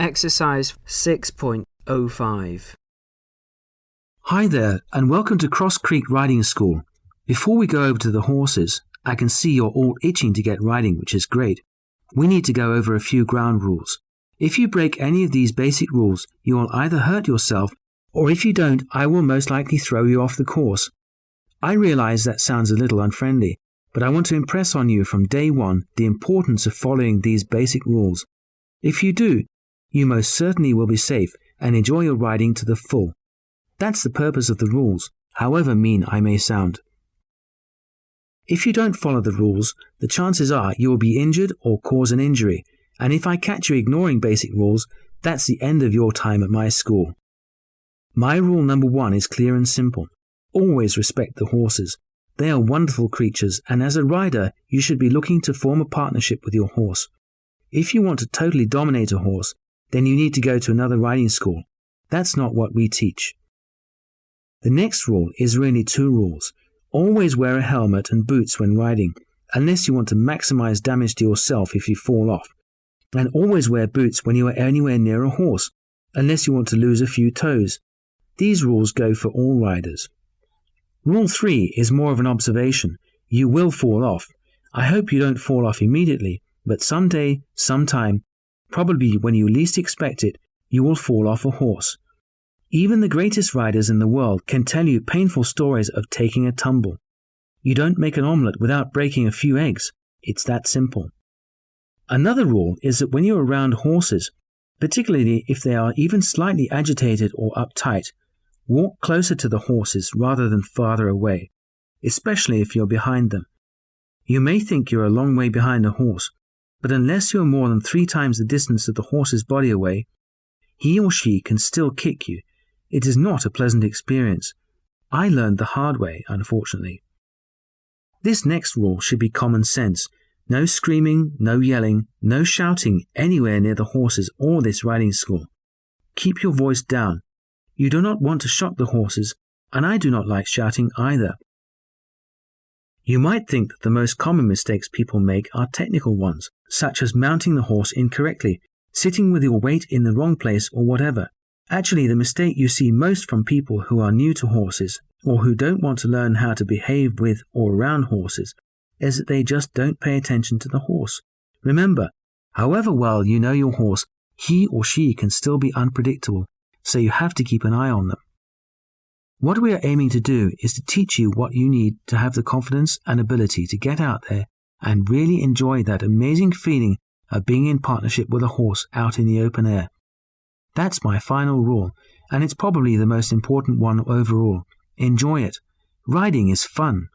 Exercise 6.05. Hi there, and welcome to Cross Creek Riding School. Before we go over to the horses, I can see you're all itching to get riding, which is great. We need to go over a few ground rules. If you break any of these basic rules, you will either hurt yourself, or if you don't, I will most likely throw you off the course. I realize that sounds a little unfriendly, but I want to impress on you from day one the importance of following these basic rules. If you do, you most certainly will be safe and enjoy your riding to the full. That's the purpose of the rules, however mean I may sound. If you don't follow the rules, the chances are you will be injured or cause an injury, and if I catch you ignoring basic rules, that's the end of your time at my school. My rule number 1 is clear and simple. Always respect the horses. They are wonderful creatures, and as a rider, you should be looking to form a partnership with your horse. If you want to totally dominate a horse, then you need to go to another riding school. That's not what we teach. The next rule is really 2 rules. Always wear a helmet and boots when riding, unless you want to maximize damage to yourself if you fall off. And always wear boots when you are anywhere near a horse, unless you want to lose a few toes. These rules go for all riders. Rule 3 is more of an observation. You will fall off. I hope you don't fall off immediately, but someday, sometime, probably when you least expect it, you will fall off a horse. Even the greatest riders in the world can tell you painful stories of taking a tumble. You don't make an omelette without breaking a few eggs. It's that simple. Another rule is that when you're around horses, particularly if they are even slightly agitated or uptight, walk closer to the horses rather than farther away, especially if you're behind them. You may think you're a long way behind a horse, but unless you're more than 3 times the distance of the horse's body away, he or she can still kick you. It is not a pleasant experience. I learned the hard way, unfortunately. This next rule should be common sense. No screaming, no yelling, no shouting anywhere near the horses or this riding school. Keep your voice down. You do not want to shock the horses, and I do not like shouting either. You might think that the most common mistakes people make are technical ones, such as mounting the horse incorrectly, sitting with your weight in the wrong place, or whatever. Actually, the mistake you see most from people who are new to horses, or who don't want to learn how to behave with or around horses, is that they just don't pay attention to the horse. Remember, however well you know your horse, he or she can still be unpredictable, so you have to keep an eye on them. What we are aiming to do is to teach you what you need to have the confidence and ability to get out there and really enjoy that amazing feeling of being in partnership with a horse out in the open air. That's my final rule, and it's probably the most important one overall. Enjoy it. Riding is fun.